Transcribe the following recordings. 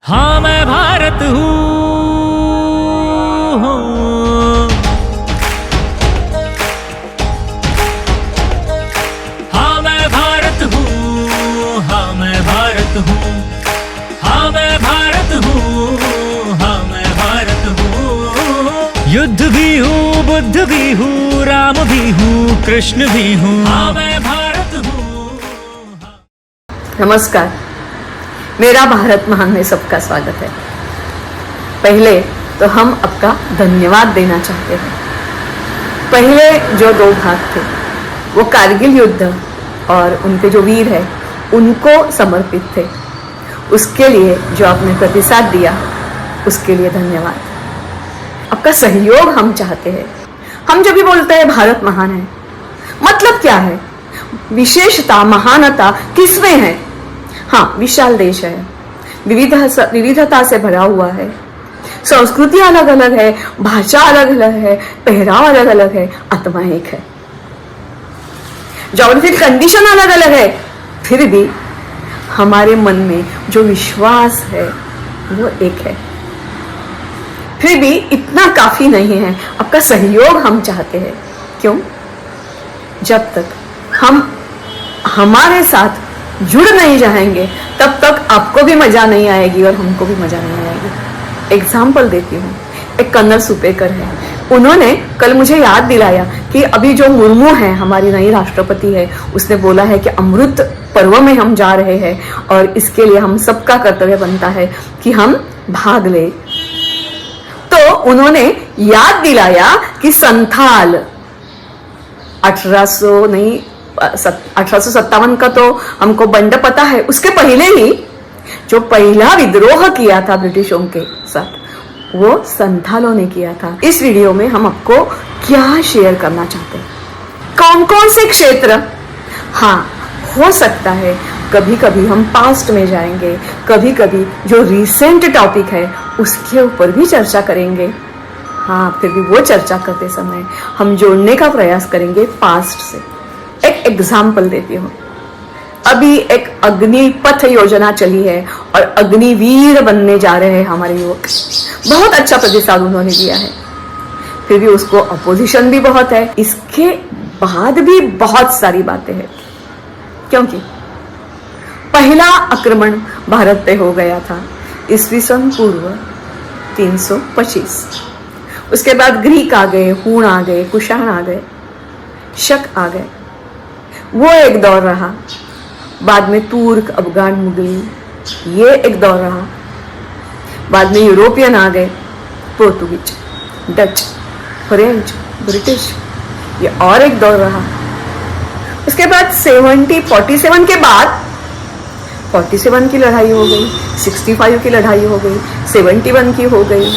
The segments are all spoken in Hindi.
हाँ मैं भारत हूँ। हाँ मैं भारत हूँ। हाँ मैं भारत हूँ। हाँ मैं भारत हूँ। हाँ मैं भारत हूँ। युद्ध भी हूँ, बुद्ध भी हूँ, राम भी हूँ, कृष्ण भी हूँ। हाँ मैं भारत हूँ। नमस्कार, मेरा भारत महान में सबका स्वागत है। पहले तो हम आपका धन्यवाद देना चाहते हैं। पहले जो 2 भाग थे वो कारगिल युद्ध और उनके जो वीर हैं उनको समर्पित थे। उसके लिए जो आपने प्रतिसाद दिया उसके लिए धन्यवाद। आपका सहयोग हम चाहते हैं। हम जब भी बोलते हैं भारत महान है, मतलब क्या है? विशेषता, महानता किसमें है? हाँ, विशाल देश है, विविधता से भरा हुआ है, संस्कृति अलग अलग है, भाषा अलग अलग है, पहराव अलग अलग है, आत्मा एक है, ज्योग्राफिक कंडीशन अलग अलग है, फिर भी हमारे मन में जो विश्वास है वो एक है। फिर भी इतना काफी नहीं है, आपका सहयोग हम चाहते हैं। क्यों? जब तक हम हमारे साथ जुड़ नहीं जाएंगे तब तक आपको भी मजा नहीं आएगी और हमको भी मजा नहीं आएगी। एग्जाम्पल देती हूँ, एक कर्नल सुपेकर है, उन्होंने कल मुझे याद दिलाया कि अभी जो मुर्मू है, हमारी नई राष्ट्रपति है, उसने बोला है कि अमृत पर्व में हम जा रहे हैं और इसके लिए हम सबका कर्तव्य बनता है कि हम भाग ले। तो उन्होंने याद दिलाया कि संथाल 1857 का तो हमको बंड पता है, उसके पहले ही जो पहला विद्रोह किया था ब्रिटिशों के साथ वो संथालों ने किया था। इस वीडियो में हम आपको क्या शेयर करना चाहते हैं, कौन कौन से क्षेत्र। हाँ, हो सकता है कभी कभी हम पास्ट में जाएंगे, कभी कभी जो रिसेंट टॉपिक है उसके ऊपर भी चर्चा करेंगे। हाँ, फिर भी वो चर्चा करते समय हम जोड़ने का प्रयास करेंगे पास्ट से। एक एग्जाम्पल देती हूँ, अभी एक अग्निपथ योजना चली है और अग्निवीर बनने जा रहे हैं हमारे युवक। बहुत अच्छा प्रतिसाद उन्होंने दिया है, फिर भी उसको अपोजिशन भी बहुत है। इसके बाद भी बहुत सारी बातें हैं, क्योंकि पहला आक्रमण भारत पे हो गया था ईस्वी सन पूर्व 325। उसके बाद ग्रीक आ गए, हूण आ गए, कुषाण आ गए, शक आ गए, वो एक दौर रहा। बाद में तुर्क, अफगान, मुगल, ये एक दौर रहा। बाद में यूरोपियन आ गए, पोर्तुगीज, डच, फ्रेंच, ब्रिटिश, ये और एक दौर रहा। उसके बाद 47 के बाद 47 की लड़ाई हो गई, 65 की लड़ाई हो गई, 71 की हो गई,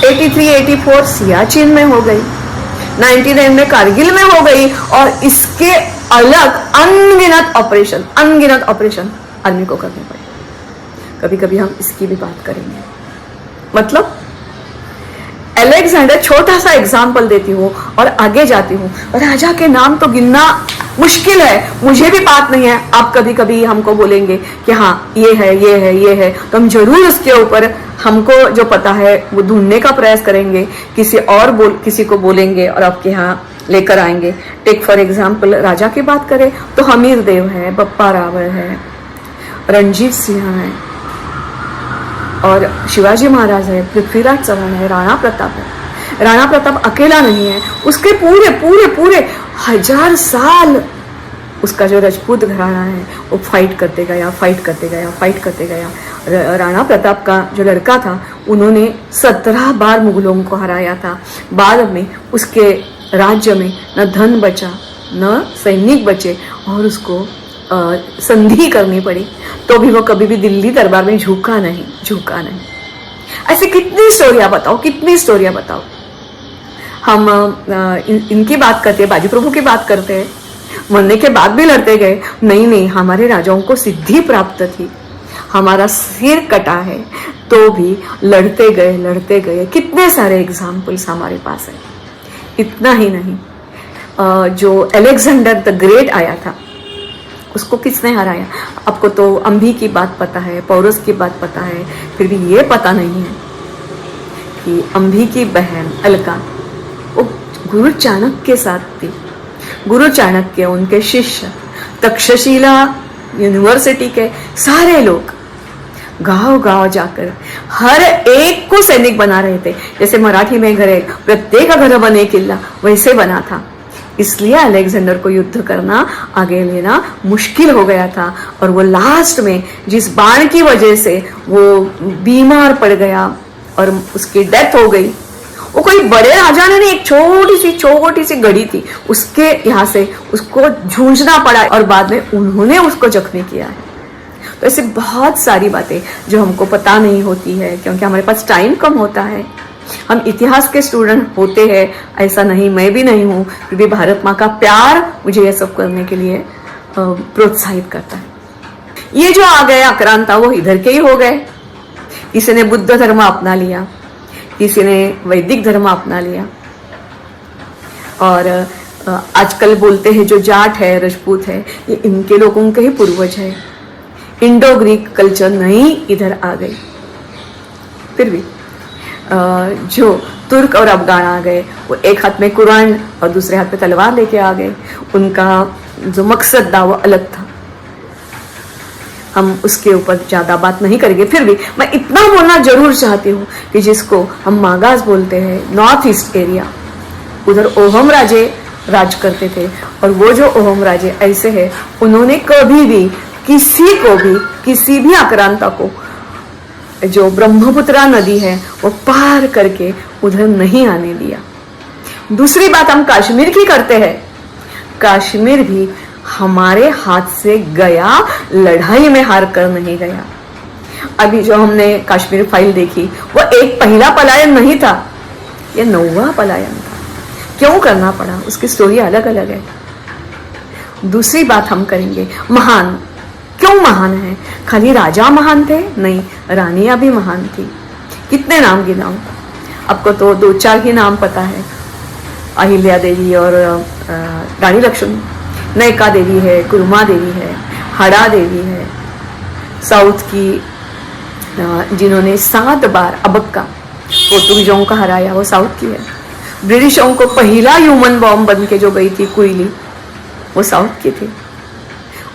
83, 84 सियाचिन में हो गई, 99 में कारगिल में हो गई, और इसके अलग अनगिनत ऑपरेशन आर्मी को करने पड़े। कभी कभी हम इसकी भी बात करेंगे। मतलब अलेक्जेंडर, छोटा सा एग्जाम्पल देती हूँ और आगे जाती हूँ। राजा के नाम तो गिनना मुश्किल है, मुझे भी बात नहीं है। आप कभी कभी हमको बोलेंगे कि हाँ ये है, ये है, ये है, तो हम जरूर उसके ऊपर हमको जो पता है वो ढूंढने का प्रयास करेंगे, किसी को बोलेंगे और आपके यहाँ लेकर आएंगे। टेक फॉर एग्जाम्पल, राजा की बात करें तो हमीर देव है, बप्पा रावल है, रणजीत सिंह है, और शिवाजी महाराज है, पृथ्वीराज चौहान है, राणा प्रताप है। राणा प्रताप अकेला नहीं है, उसके पूरे पूरे पूरे 1000 साल उसका जो राजपूत घराना है वो फाइट करते गया। राणा प्रताप का जो लड़का था उन्होंने 17 बार मुगलों को हराया था। बाद में उसके राज्य में न धन बचा, न सैनिक बचे, और उसको संधि करनी पड़ी, तो भी वो कभी भी दिल्ली दरबार में झुका नहीं। ऐसे कितनी स्टोरियां बताओ। हम इनकी बात करते हैं, बाजी प्रभु की बात करते हैं, मरने के बाद भी लड़ते गए। नहीं, हमारे राजाओं को सिद्धि प्राप्त थी, हमारा सिर कटा है तो भी लड़ते गए। कितने सारे एग्जाम्पल्स हमारे पास है। इतना ही नहीं, जो अलेक्जेंडर द ग्रेट आया था उसको किसने हराया? आपको तो अम्भी की बात पता है, पौरस की बात पता है, फिर भी ये पता नहीं है कि अम्भी की बहन अलका वो गुरु चाणक्य के साथ थी। गुरु चाणक्य, उनके शिष्य, तक्षशिला यूनिवर्सिटी के सारे लोग गांव गांव जाकर हर एक को सैनिक बना रहे थे। जैसे मराठी में घर है, प्रत्येक घर बने किला, वैसे बना था। इसलिए अलेक्जेंडर को युद्ध करना, आगे लेना मुश्किल हो गया था। और वो लास्ट में जिस बाण की वजह से वो बीमार पड़ गया और उसकी डेथ हो गई, वो कोई बड़े राजा ने नहीं, एक छोटी सी गढ़ी थी, उसके यहाँ से उसको जूझना पड़ा और बाद में उन्होंने उसको जख्मी किया है। तो ऐसे बहुत सारी बातें जो हमको पता नहीं होती है, क्योंकि हमारे पास टाइम कम होता है। हम इतिहास के स्टूडेंट होते हैं, ऐसा नहीं, मैं भी नहीं हूँ, फिर भी भारत माँ का प्यार मुझे ये सब करने के लिए प्रोत्साहित करता है। ये जो आ गए आक्रांता, वो इधर के ही हो गए। किसी ने बुद्ध धर्म अपना लिया, किसी ने वैदिक धर्म अपना लिया, और आजकल बोलते हैं जो जाट है, राजपूत है, ये इनके लोगों के ही पूर्वज है। इंडो ग्रीक कल्चर नहीं इधर आ गई। फिर भी जो तुर्क और अफगान आ गए, वो एक हाथ में कुरान और दूसरे हाथ में तलवार लेके आ गए। उनका जो मकसद था वो अलग था। हम उसके ऊपर ज्यादा बात नहीं करेंगे। फिर भी मैं इतना बोलना जरूर चाहती हूँ कि जिसको हम मागास बोलते हैं, नॉर्थ ईस्ट एरिया, उधर ओहम राजे राज करते थे। और वो जो ओहम राजे ऐसे हैं, उन्होंने कभी भी किसी भी आक्रांता को, जो ब्रह्मपुत्रा नदी है वो पार करके उधर नहीं आने दिया। दूसरी बात हम कश्मीर की करते हैं। कश्मीर भी हमारे हाथ से गया, लड़ाई में हार कर नहीं गया। अभी जो हमने कश्मीर फाइल देखी, वो एक पहला पलायन नहीं था, ये 9वां पलायन था। क्यों करना पड़ा, उसकी स्टोरी अलग अलग है। दूसरी बात हम करेंगे, महान क्यों महान है? खाली राजा महान थे? नहीं, रानियां भी महान थी। कितने नाम गिनाऊं? आपको तो 2-4 ही नाम पता है। अहिल्या देवी और रानी लक्ष्मी, नयका देवी है, कुरुमा देवी है, हड़ा देवी है। साउथ की जिन्होंने 7 बार अबक्का पोर्तुगीजों का हराया, वो साउथ की है। ब्रिटिशों को पहला ह्यूमन बॉम्ब बन के जो गई थी कुइली, वो साउथ की थी।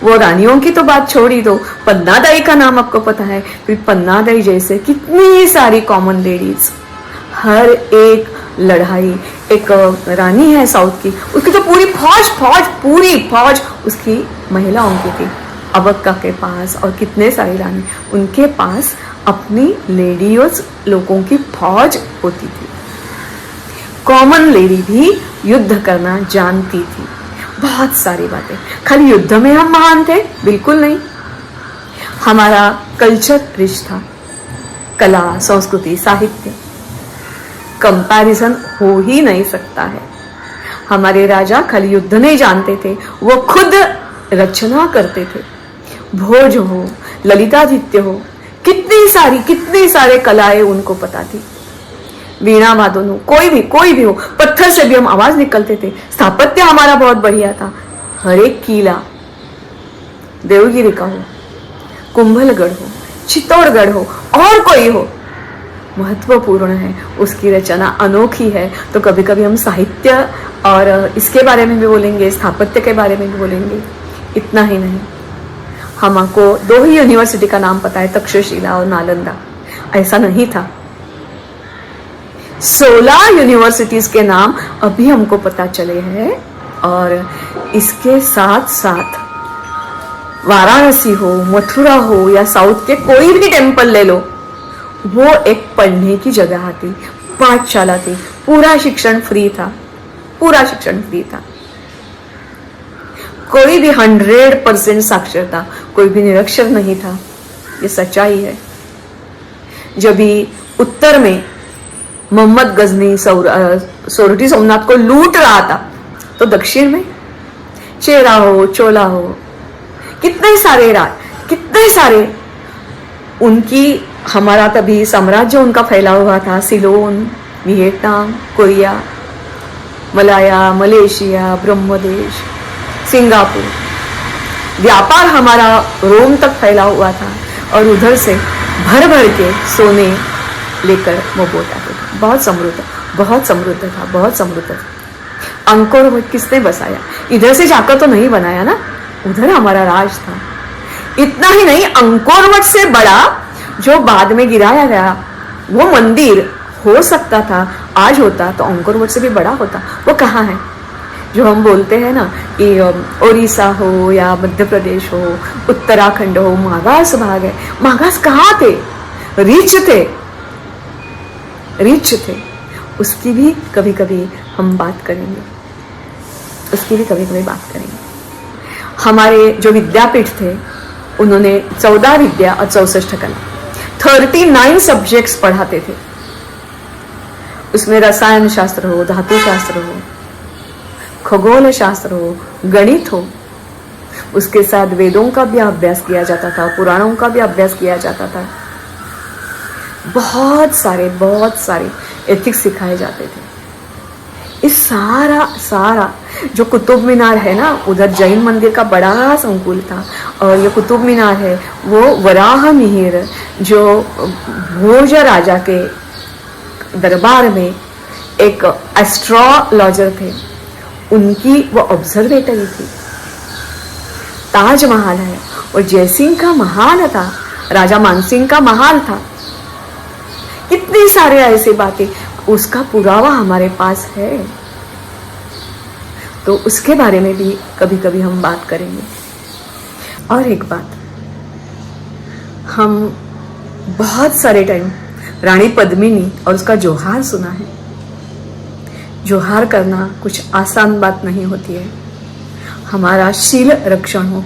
वो रानियों की तो बात छोड़ ही दो, पन्नादाई का नाम आपको पता है। फिर पन्नादाई जैसे कितनी सारी कॉमन लेडीज, हर एक लड़ाई, एक रानी है साउथ की, उसकी तो पूरी फौज उसकी महिलाओं की थी। अबक्का के पास और कितने सारी रानी, उनके पास अपनी लेडीज लोगों की फौज होती थी। कॉमन लेडी भी युद्ध करना जानती थी। बहुत सारी बातें। खाली युद्ध में हम महान थे? बिल्कुल नहीं। हमारा कल्चर रिच था, कला, संस्कृति, साहित्य, कंपैरिजन हो ही नहीं सकता है। हमारे राजा खाली युद्ध नहीं जानते थे, वो खुद रचना करते थे। भोज हो, ललितादित्य हो, कितनी सारे कलाएं उनको पता थी। वीणा वादन हो, कोई भी हो, पत्थर से भी हम आवाज निकलते थे। स्थापत्य हमारा बहुत बढ़िया था। हर एक किला, देवगिरी का हो, कुंभलगढ़ हो, चित्तौड़गढ़ हो, और कोई हो, महत्वपूर्ण है। उसकी रचना अनोखी है। तो कभी कभी हम साहित्य और इसके बारे में भी बोलेंगे, स्थापत्य के बारे में भी बोलेंगे। इतना ही नहीं, हमको 2 ही यूनिवर्सिटी का नाम पता है, तक्षशिला और नालंदा। ऐसा नहीं था। 16 यूनिवर्सिटीज के नाम अभी हमको पता चले हैं। और इसके साथ साथ वाराणसी हो, मथुरा हो, या साउथ के कोई भी टेम्पल ले लो, वो एक पढ़ने की जगह थी, पाठशाला थी। पूरा शिक्षण फ्री था। कोई भी 100% साक्षरता, कोई भी निरक्षर नहीं था। ये सच्चाई है। जब भी उत्तर में मोहम्मद गजनी सोरठी सोमनाथ को लूट रहा था, तो दक्षिण में चेरा हो, चोला हो, कितने सारे उनकी, हमारा तभी साम्राज्य उनका फैला हुआ था। Ceylon, Vietnam, Korea, Malaya, Malaysia, Brahmadesh, Singapore, व्यापार हमारा रोम तक फैला हुआ था और उधर से भर भर के सोने लेकर वो बोट आते थे। बहुत समृद्ध था, बहुत समृद्ध था। अंकोर वट किसने बसाया? इधर से जाकर तो नहीं बनाया ना, उधर हमारा राज था। इतना ही नहीं, अंकोर वट से बड़ा जो बाद में गिराया गया वो मंदिर हो सकता था, आज होता तो अंकोर वट से भी बड़ा होता। वो कहाँ है? जो हम बोलते हैं ना कि ओडिशा हो या मध्य प्रदेश हो, उत्तराखंड हो, मागास भाग है। मागास कहाँ थे? रिच थे। उसकी भी कभी कभी हम बात करेंगे, हमारे जो विद्यापीठ थे उन्होंने 14 विद्या और 64 कला, 39 सब्जेक्ट्स पढ़ाते थे। उसमें रसायन शास्त्र हो, धातु शास्त्र हो, खगोल शास्त्र हो, गणित हो, उसके साथ वेदों का भी अभ्यास किया जाता था, पुराणों का भी अभ्यास किया जाता था। बहुत सारे एथिक्स सिखाए जाते थे। इस सारा जो कुतुब मीनार है ना, उधर जैन मंदिर का बड़ा संकुल था। और ये कुतुब मीनार है वो वराह मिहिर जो भोज राजा के दरबार में एक एस्ट्रोलॉजर थे, उनकी वो ऑब्जर्वेटरी थी। ताजमहल है और जयसिंह का महाल था, राजा मानसिंह का महाल था। कितनी सारे ऐसी बातें, उसका पुरावा हमारे पास है, तो उसके बारे में भी कभी कभी हम बात करेंगे। और एक बात, हम बहुत सारे टाइम रानी पद्मिनी और उसका जोहार सुना है। जोहार करना कुछ आसान बात नहीं होती है। हमारा शील रक्षण हो,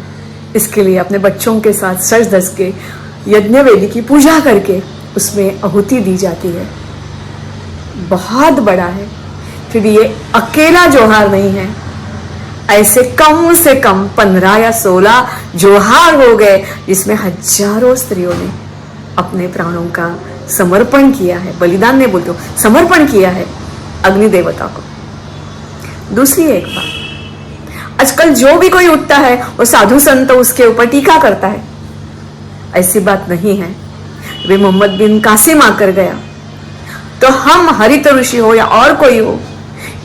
इसके लिए अपने बच्चों के साथ सज धज के यज्ञ वेदी की पूजा करके उसमें आहुति दी जाती है। बहुत बड़ा है। फिर ये अकेला जोहार नहीं है, ऐसे कम से कम 15 या 16 जोहार हो गए जिसमें हजारों स्त्रियों ने अपने प्राणों का समर्पण किया है। बलिदान नहीं बोलते हो, समर्पण किया है अग्नि देवता को। दूसरी एक बात, आजकल जो भी कोई उठता है वो साधु संत उसके ऊपर टीका करता है। ऐसी बात नहीं है। वे मोहम्मद बिन कासिम आकर गया तो हम हरित ऋषि हो या और कोई हो,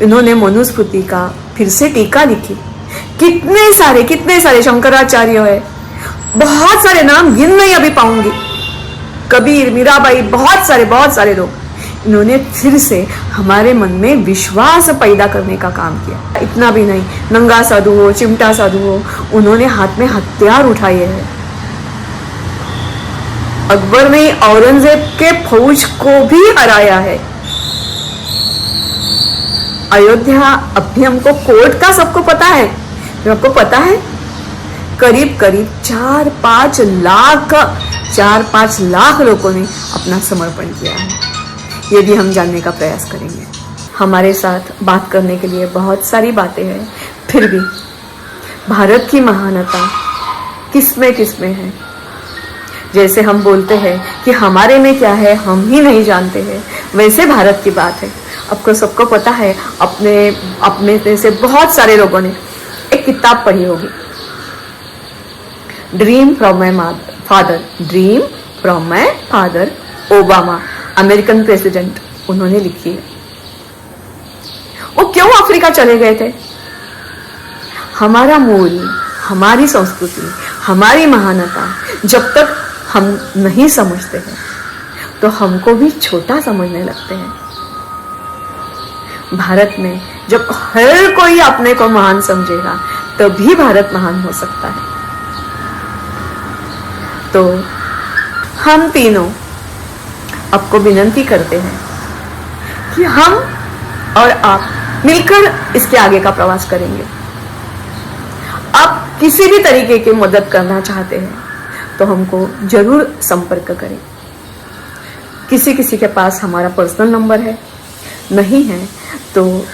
इन्होंने मनुस्मृति का फिर से टीका लिखी। कितने सारे शंकराचार्य है, बहुत सारे नाम गिन नहीं अभी पाऊंगी, कबीर, मीराबाई, बहुत सारे लोग, इन्होंने फिर से हमारे मन में विश्वास पैदा करने का काम किया। इतना भी नहीं, नंगा साधु हो, चिमटा साधु हो, उन्होंने हाथ में हथियार उठाए हैं। अकबर ने औरंगजेब के फौज को भी हराया है। अयोध्या अभी हमको कोर्ट का सबको पता है, आपको पता है करीब 4-5 लाख लोगों ने अपना समर्पण किया है। ये भी हम जानने का प्रयास करेंगे। हमारे साथ बात करने के लिए बहुत सारी बातें हैं, फिर भी भारत की महानता किसमें है। जैसे हम बोलते हैं कि हमारे में क्या है हम ही नहीं जानते हैं, वैसे भारत की बात है। आपको सबको पता है, अपने में से बहुत सारे लोगों ने एक किताब पढ़ी होगी, dream from my father, Obama, American president, उन्होंने लिखी है। वो क्यों अफ्रीका चले गए थे? हमारा मूल, हमारी संस्कृति, हमारी महानता जब तक हम नहीं समझते हैं तो हमको भी छोटा समझने लगते हैं। भारत में जब हर कोई अपने को महान समझेगा तभी भारत महान हो सकता है। तो हम तीनों आपको विनती करते हैं कि हम और आप मिलकर इसके आगे का प्रवास करेंगे। आप किसी भी तरीके की मदद करना चाहते हैं तो हमको जरूर संपर्क करें। किसी के पास हमारा पर्सनल नंबर है, नहीं है तो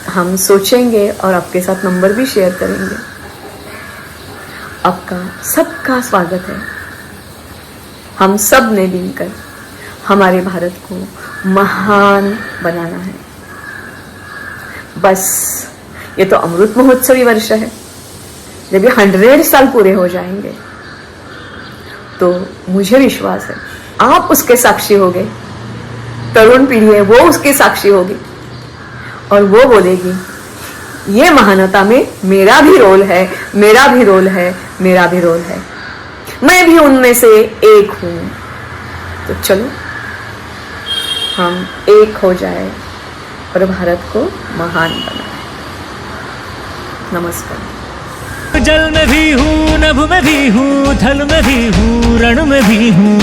हम सोचेंगे और आपके साथ नंबर भी शेयर करेंगे। आपका सबका स्वागत है। हम सब ने मिलकर हमारे भारत को महान बनाना है। बस ये तो अमृत महोत्सवी वर्ष है, जब ये 100 साल पूरे हो जाएंगे तो मुझे विश्वास है आप उसके साक्षी होगे, तरुण पीढ़ी है वो उसके साक्षी होगी और वो बोलेगी ये महानता में मेरा भी रोल है, मेरा भी रोल है, मेरा भी रोल है, मैं भी उनमें से एक हूं। तो चलो हम एक हो जाए और भारत को महान बनाए। नमस्कार। जल में भी हूँ, नभ में भी हूँ, थल में भी हूँ, रण में भी हूँ,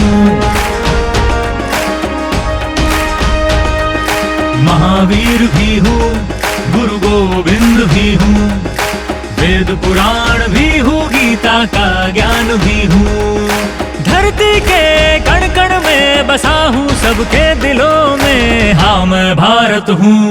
महावीर भी हूँ, गुरु गोविंद भी हूँ, वेद पुराण भी हूँ, गीता का ज्ञान भी हूँ, धरती के कण कण में बसा हूँ, सबके दिलों में हाँ मैं भारत हूँ।